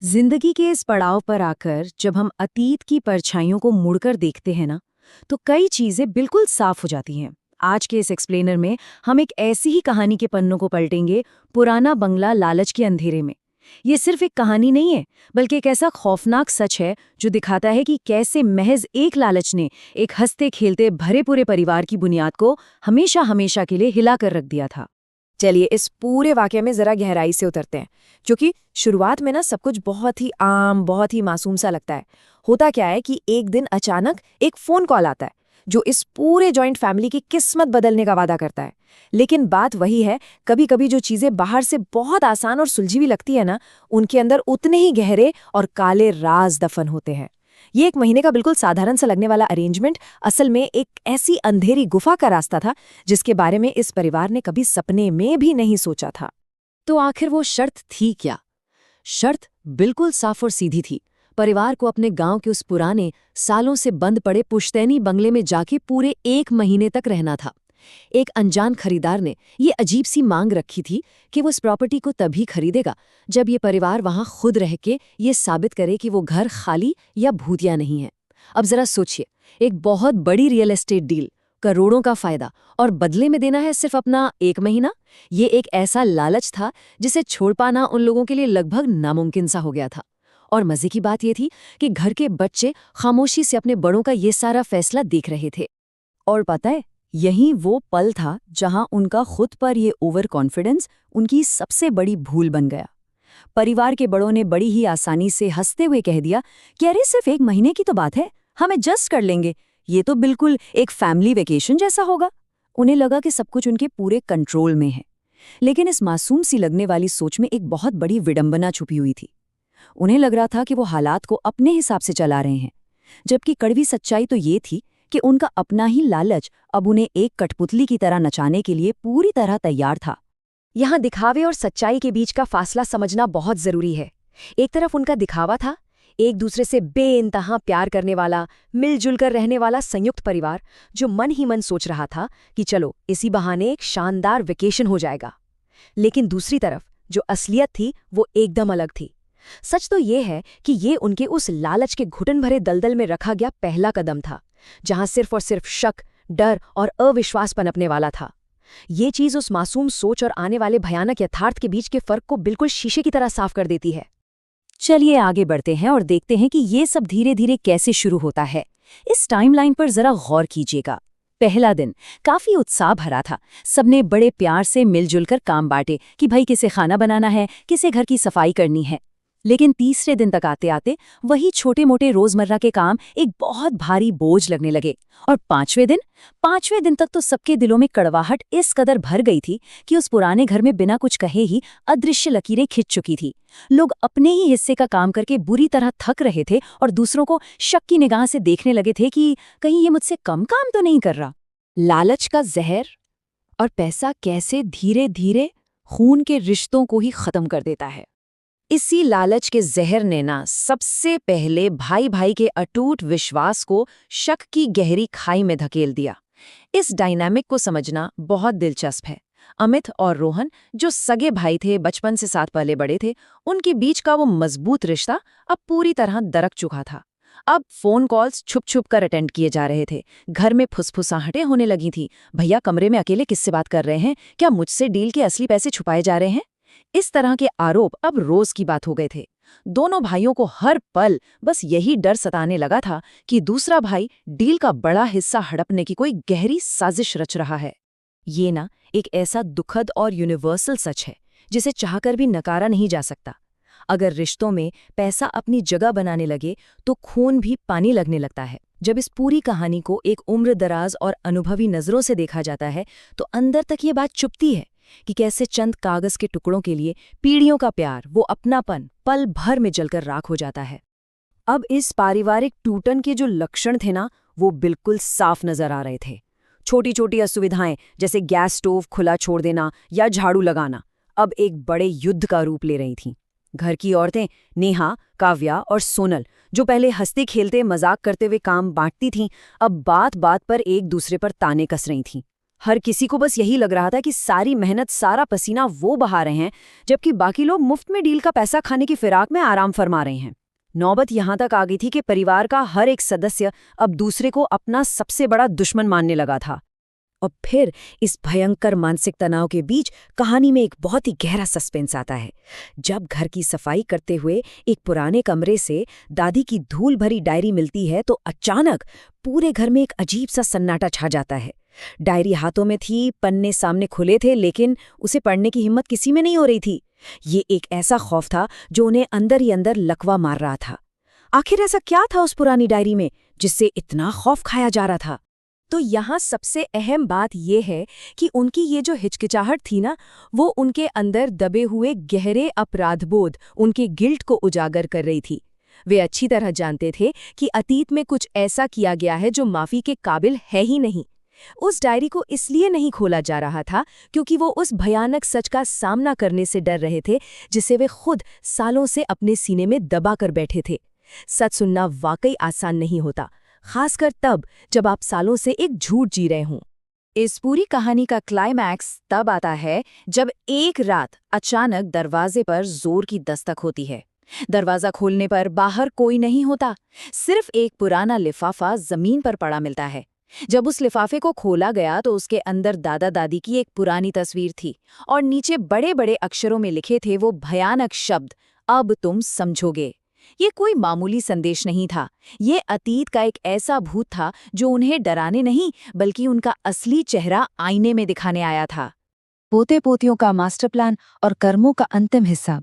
जिंदगी के इस पड़ाव पर आकर जब हम अतीत की परछाइयों को मुड़कर देखते हैं ना, तो कई चीजें बिल्कुल साफ हो जाती हैं। आज के इस एक्सप्लेनर में हम एक ऐसी ही कहानी के पन्नों को पलटेंगे, पुराना बंगला लालच के अंधेरे में। ये सिर्फ एक कहानी नहीं है, बल्कि एक ऐसा खौफनाक सच है जो दिखाता है कि कैसे महज एक लालच ने एक हंसते खेलते भरे पूरे परिवार की बुनियाद को हमेशा हमेशा के लिए हिलाकर रख दिया था। चलिए इस पूरे वाकये में जरा गहराई से उतरते हैं, क्योंकि शुरुआत में ना सब कुछ बहुत ही आम, बहुत ही मासूम सा लगता है। होता क्या है कि एक दिन अचानक एक फोन कॉल आता है जो इस पूरे जॉइंट फैमिली की किस्मत बदलने का वादा करता है। लेकिन बात वही है, कभी कभी जो चीजें बाहर से बहुत आसान और सुलझी हुई लगती है ना, उनके अंदर उतने ही गहरे और काले राज दफन होते हैं। ये एक महीने का बिल्कुल साधारण सा लगने वाला अरेंजमेंट असल में एक ऐसी अंधेरी गुफा का रास्ता था जिसके बारे में इस परिवार ने कभी सपने में भी नहीं सोचा था। तो आखिर वो शर्त थी क्या? शर्त बिल्कुल साफ और सीधी थी। परिवार को अपने गांव के उस पुराने, सालों से बंद पड़े पुश्तैनी बंगले में जाके पूरे 1 महीने तक रहना था। एक अनजान खरीदार ने ये अजीब सी मांग रखी थी कि वो इस प्रॉपर्टी को तभी खरीदेगा जब ये परिवार वहां खुद रह के ये साबित करे कि वो घर खाली या भूतिया नहीं है। अब जरा सोचिए, एक बहुत बड़ी रियल एस्टेट डील, करोड़ों का फायदा, और बदले में देना है सिर्फ अपना 1 महीना। ये एक ऐसा लालच था जिसे छोड़ पाना उन लोगों के लिए लगभग नामुमकिन सा हो गया था। और मजे की बात यह थी कि घर के बच्चे खामोशी से अपने बड़ों का ये सारा फैसला देख रहे थे। और पता है, यही वो पल था जहां उनका खुद पर ये ओवर कॉन्फिडेंस उनकी सबसे बड़ी भूल बन गया। परिवार के बड़ों ने बड़ी ही आसानी से हंसते हुए कह दिया कि अरे सिर्फ 1 महीने की तो बात है, हम एडजस्ट कर लेंगे, ये तो बिल्कुल एक फैमिली वेकेशन जैसा होगा। उन्हें लगा कि सब कुछ उनके पूरे कंट्रोल में है। लेकिन इस मासूम सी लगने वाली सोच में एक बहुत बड़ी विडंबना छुपी हुई थी। उन्हें लग रहा था कि वो हालात को अपने हिसाब से चला रहे हैं, जबकि कड़वी सच्चाई तो ये थी कि उनका अपना ही लालच अब उन्हें एक कठपुतली की तरह नचाने के लिए पूरी तरह तैयार था। यहाँ दिखावे और सच्चाई के बीच का फासला समझना बहुत जरूरी है। एक तरफ उनका दिखावा था, एक दूसरे से बेइंतहा प्यार करने वाला, मिलजुल कर रहने वाला संयुक्त परिवार जो मन ही मन सोच रहा था कि चलो इसी बहाने एक शानदार वेकेशन हो जाएगा। लेकिन दूसरी तरफ जो असलियत थी वो एकदम अलग थी। सच तो ये है कि ये उनके उस लालच के घुटन भरे दलदल में रखा गया पहला कदम था, जहां सिर्फ और सिर्फ शक, डर और अविश्वास पनपने वाला था। ये चीज उस मासूम सोच और आने वाले भयानक यथार्थ के बीच के फर्क को बिल्कुल शीशे की तरह साफ कर देती है। चलिए आगे बढ़ते हैं और देखते हैं कि ये सब धीरे धीरे कैसे शुरू होता है। इस टाइमलाइन पर जरा गौर कीजिएगा। पहला दिन काफी उत्साह भरा था। सबने बड़े प्यार से मिलजुल कर काम बांटे कि भाई किसे खाना बनाना है, किसे घर की सफाई करनी है। लेकिन तीसरे दिन तक आते आते वही छोटे मोटे रोजमर्रा के काम एक बहुत भारी बोझ लगने लगे। और पांचवें दिन तक तो सबके दिलों में कड़वाहट इस कदर भर गई थी कि उस पुराने घर में बिना कुछ कहे ही अदृश्य लकीरें खिंच चुकी थी। लोग अपने ही हिस्से का काम करके बुरी तरह थक रहे थे और दूसरों को शक की निगाह से देखने लगे थे कि कहीं ये मुझसे कम काम तो नहीं कर रहा। लालच का जहर और पैसा कैसे धीरे धीरे खून के रिश्तों को ही खत्म कर देता है। इसी लालच के जहर ने ना सबसे पहले भाई भाई के अटूट विश्वास को शक की गहरी खाई में धकेल दिया। इस डायनामिक को समझना बहुत दिलचस्प है। अमित और रोहन जो सगे भाई थे, बचपन से साथ पले बड़े थे, उनके बीच का वो मजबूत रिश्ता अब पूरी तरह दरक चुका था। अब फोन कॉल्स छुप छुप कर अटेंड किए जा रहे थे। घर में फुसफुसाहटें होने लगी थी। भैया कमरे में अकेले किससे बात कर रहे हैं? क्या मुझसे डील के असली पैसे छुपाए जा रहे हैं? इस तरह के आरोप अब रोज की बात हो गए थे। दोनों भाइयों को हर पल बस यही डर सताने लगा था कि दूसरा भाई डील का बड़ा हिस्सा हड़पने की कोई गहरी साजिश रच रहा है। ये ना एक ऐसा दुखद और यूनिवर्सल सच है जिसे चाहकर भी नकारा नहीं जा सकता। अगर रिश्तों में पैसा अपनी जगह बनाने लगे तो खून भी पानी लगने लगता है। जब इस पूरी कहानी को एक उम्र दराज और अनुभवी नजरों से देखा जाता है तो अंदर तक ये बात चुभती है कि कैसे चंद कागज के टुकड़ों के लिए पीढ़ियों का प्यार, वो अपनापन पल भर में जलकर राख हो जाता है। अब इस पारिवारिक टूटन के जो लक्षण थे ना, वो बिल्कुल साफ नजर आ रहे थे। छोटी छोटी असुविधाएं जैसे गैस स्टोव खुला छोड़ देना या झाड़ू लगाना अब एक बड़े युद्ध का रूप ले रही थीं। घर की औरतें नेहा, काव्या और सोनल, जो पहले हंसते खेलते मजाक करते हुए काम बांटती थीं, अब बात बात पर एक दूसरे पर ताने कस रही थीं। हर किसी को बस यही लग रहा था कि सारी मेहनत, सारा पसीना वो बहा रहे हैं, जबकि बाकी लोग मुफ्त में डील का पैसा खाने की फिराक में आराम फरमा रहे हैं। नौबत यहां तक आ गई थी कि परिवार का हर एक सदस्य अब दूसरे को अपना सबसे बड़ा दुश्मन मानने लगा था। और फिर इस भयंकर मानसिक तनाव के बीच कहानी में एक बहुत ही गहरा सस्पेंस आता है। जब घर की सफाई करते हुए एक पुराने कमरे से दादी की धूल भरी डायरी मिलती है तो अचानक पूरे घर में एक अजीब सा सन्नाटा छा जाता है। डायरी हाथों में थी, पन्ने सामने खुले थे, लेकिन उसे पढ़ने की हिम्मत किसी में नहीं हो रही थी। ये एक ऐसा खौफ था जो उन्हें अंदर ही अंदर लकवा मार रहा था। आखिर ऐसा क्या था उस पुरानी डायरी में जिससे इतना खौफ खाया जा रहा था? तो यहाँ सबसे अहम बात यह है कि उनकी ये जो हिचकिचाहट थी ना, वो उनके अंदर दबे हुए गहरे अपराधबोध, उनके गिल्ट को उजागर कर रही थी। वे अच्छी तरह जानते थे कि अतीत में कुछ ऐसा किया गया है जो माफी के काबिल है ही नहीं। उस डायरी को इसलिए नहीं खोला जा रहा था क्योंकि वो उस भयानक सच का सामना करने से डर रहे थे जिसे वे खुद सालों से अपने सीने में दबा कर बैठे थे। सच सुनना वाकई आसान नहीं होता, खासकर तब जब आप सालों से एक झूठ जी रहे हों। इस पूरी कहानी का क्लाइमैक्स तब आता है जब एक रात अचानक दरवाजे पर जोर की दस्तक होती है। दरवाजा खोलने पर बाहर कोई नहीं होता, सिर्फ एक पुराना लिफाफा जमीन पर पड़ा मिलता है। जब उस लिफाफे को खोला गया तो उसके अंदर दादा दादी की एक पुरानी तस्वीर थी और नीचे बड़े बड़े अक्षरों में लिखे थे वो भयानक शब्द, अब तुम समझोगे। ये कोई मामूली संदेश नहीं था, ये अतीत का एक ऐसा भूत था जो उन्हें डराने नहीं बल्कि उनका असली चेहरा आईने में दिखाने आया था। पोते पोतियों का मास्टर प्लान और कर्मों का अंतिम हिस्सा।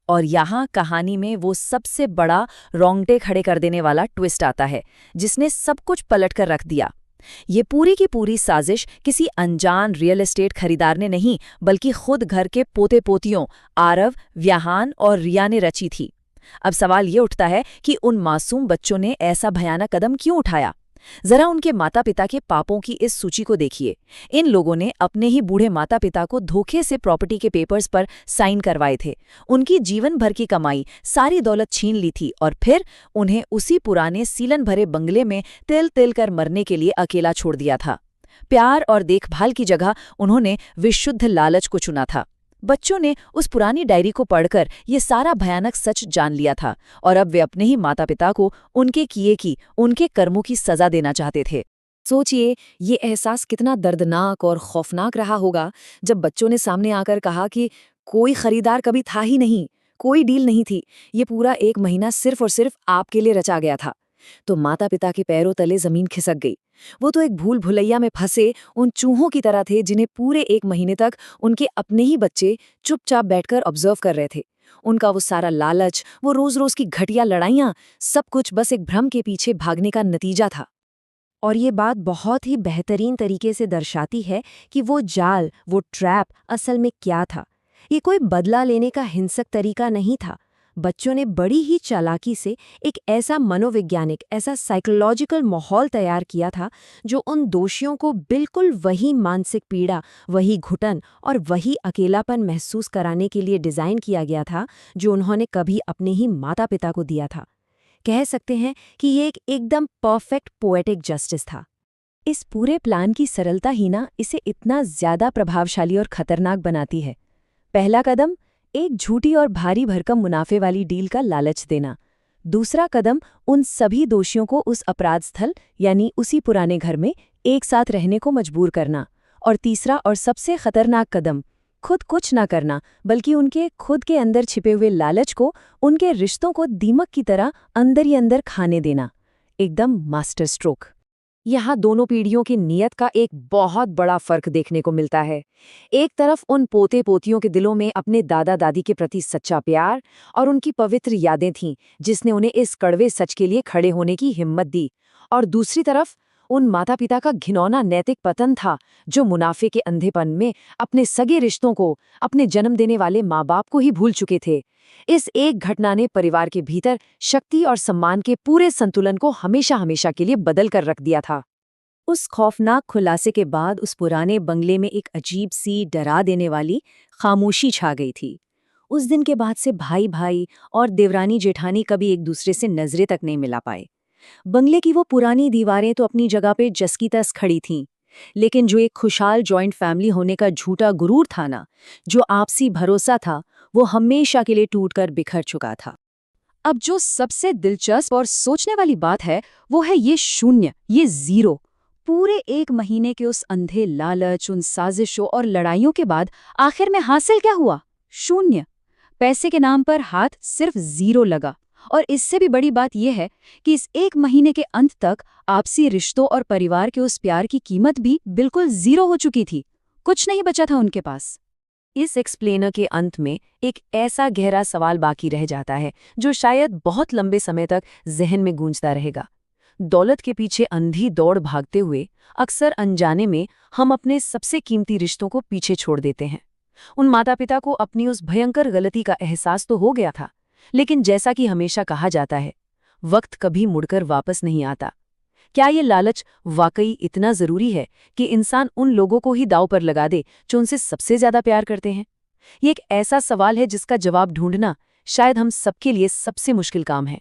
और यहाँ कहानी में वो सबसे बड़ा रोंगटे खड़े कर देने वाला ट्विस्ट आता है जिसने सब कुछ पलट कर रख दिया। ये पूरी की पूरी साजिश किसी अनजान रियल एस्टेट खरीदार ने नहीं बल्कि खुद घर के पोते पोतियों आरव, व्याहान और रिया ने रची थी। अब सवाल ये उठता है कि उन मासूम बच्चों ने ऐसा भयानक कदम क्यों उठाया? जरा उनके माता पिता के पापों की इस सूची को देखिए। इन लोगों ने अपने ही बूढ़े माता पिता को धोखे से प्रॉपर्टी के पेपर्स पर साइन करवाए थे, उनकी जीवन भर की कमाई, सारी दौलत छीन ली थी और फिर उन्हें उसी पुराने सीलन भरे बंगले में तिल तिल कर मरने के लिए अकेला छोड़ दिया था। प्यार और देखभाल की जगह उन्होंने विशुद्ध लालच को चुना था। बच्चों ने उस पुरानी डायरी को पढ़कर ये सारा भयानक सच जान लिया था और अब वे अपने ही माता पिता को उनके किए की, उनके कर्मों की सजा देना चाहते थे। सोचिए, ये एहसास कितना दर्दनाक और खौफनाक रहा होगा जब बच्चों ने सामने आकर कहा कि कोई खरीदार कभी था ही नहीं, कोई डील नहीं थी, ये पूरा एक महीना सिर्फ और सिर्फ आपके लिए रचा गया था। तो माता पिता के पैरों तले जमीन खिसक गई। वो तो एक भूल भुलैया में फंसे उन चूहों की तरह थे जिन्हें पूरे एक महीने तक उनके अपने ही बच्चे चुपचाप बैठकर ऑब्जर्व कर रहे थे। उनका वो सारा लालच, वो रोज रोज की घटिया लड़ाइयां, सब कुछ बस एक भ्रम के पीछे भागने का नतीजा था। और ये बात बहुत ही बेहतरीन तरीके से दर्शाती है कि वो जाल, वो ट्रैप असल में क्या था। ये कोई बदला लेने का हिंसक तरीका नहीं था। बच्चों ने बड़ी ही चालाकी से एक ऐसा मनोवैज्ञानिक, ऐसा साइकोलॉजिकल माहौल तैयार किया था जो उन दोषियों को बिल्कुल वही मानसिक पीड़ा, वही घुटन और वही अकेलापन महसूस कराने के लिए डिज़ाइन किया गया था जो उन्होंने कभी अपने ही माता पिता को दिया था। कह सकते हैं कि ये एक एकदम परफेक्ट पोएटिक जस्टिस था। इस पूरे प्लान की सरलता ही ना इसे इतना ज्यादा प्रभावशाली और खतरनाक बनाती है। पहला कदम, एक झूठी और भारी भरकम मुनाफे वाली डील का लालच देना। दूसरा कदम, उन सभी दोषियों को उस अपराध स्थल यानी उसी पुराने घर में एक साथ रहने को मजबूर करना। और तीसरा और सबसे खतरनाक कदम, खुद कुछ ना करना बल्कि उनके खुद के अंदर छिपे हुए लालच को, उनके रिश्तों को दीमक की तरह अंदर ही अंदर खाने देना। एकदम मास्टर स्ट्रोक। यहाँ दोनों पीढ़ियों की नीयत का एक बहुत बड़ा फर्क देखने को मिलता है। एक तरफ उन पोते पोतियों के दिलों में अपने दादा दादी के प्रति सच्चा प्यार और उनकी पवित्र यादें थीं जिसने उन्हें इस कड़वे सच के लिए खड़े होने की हिम्मत दी, और दूसरी तरफ उन माता पिता का घिनौना नैतिक पतन था जो मुनाफे के अंधेपन में अपने सगे रिश्तों को, अपने जन्म देने वाले माँ बाप को ही भूल चुके थे। इस एक घटना ने परिवार के भीतर शक्ति और सम्मान के पूरे संतुलन को हमेशा हमेशा के लिए बदल कर रख दिया था। उस खौफनाक खुलासे के बाद उस पुराने बंगले में एक अजीब सी डरा देने वाली खामोशी छा गई थी। उस दिन के बाद से भाई भाई और देवरानी जेठानी कभी एक दूसरे से नजरें तक नहीं मिला पाए। बंगले की वो पुरानी दीवारें तो अपनी जगह पे जस की तस खड़ी थीं, लेकिन जो एक खुशहाल जॉइंट फैमिली होने का झूठा गुरूर था ना, जो आपसी भरोसा था, वो हमेशा के लिए टूटकर बिखर चुका था। अब जो सबसे दिलचस्प और सोचने वाली बात है, वो है ये शून्य, ये जीरो। पूरे 1 महीने के उस अंधे लालच, उन साजिशों और लड़ाइयों के बाद आखिर में हासिल क्या हुआ? शून्य। पैसे के नाम पर हाथ सिर्फ जीरो लगा। और इससे भी बड़ी बात यह है कि इस 1 महीने के अंत तक आपसी रिश्तों और परिवार के उस प्यार की कीमत भी बिल्कुल जीरो हो चुकी थी। कुछ नहीं बचा था उनके पास। इस एक्सप्लेनर के अंत में एक ऐसा गहरा सवाल बाकी रह जाता है जो शायद बहुत लंबे समय तक जहन में गूंजता रहेगा। दौलत के पीछे अंधी दौड़ भागते हुए अक्सर अनजाने में हम अपने सबसे कीमती रिश्तों को पीछे छोड़ देते हैं। उन माता पिता को अपनी उस भयंकर गलती का एहसास तो हो गया था, लेकिन जैसा कि हमेशा कहा जाता है, वक्त कभी मुड़कर वापस नहीं आता। क्या ये लालच वाकई इतना जरूरी है कि इंसान उन लोगों को ही दांव पर लगा दे जो उनसे सबसे ज्यादा प्यार करते हैं? ये एक ऐसा सवाल है जिसका जवाब ढूंढना शायद हम सबके लिए सबसे मुश्किल काम है।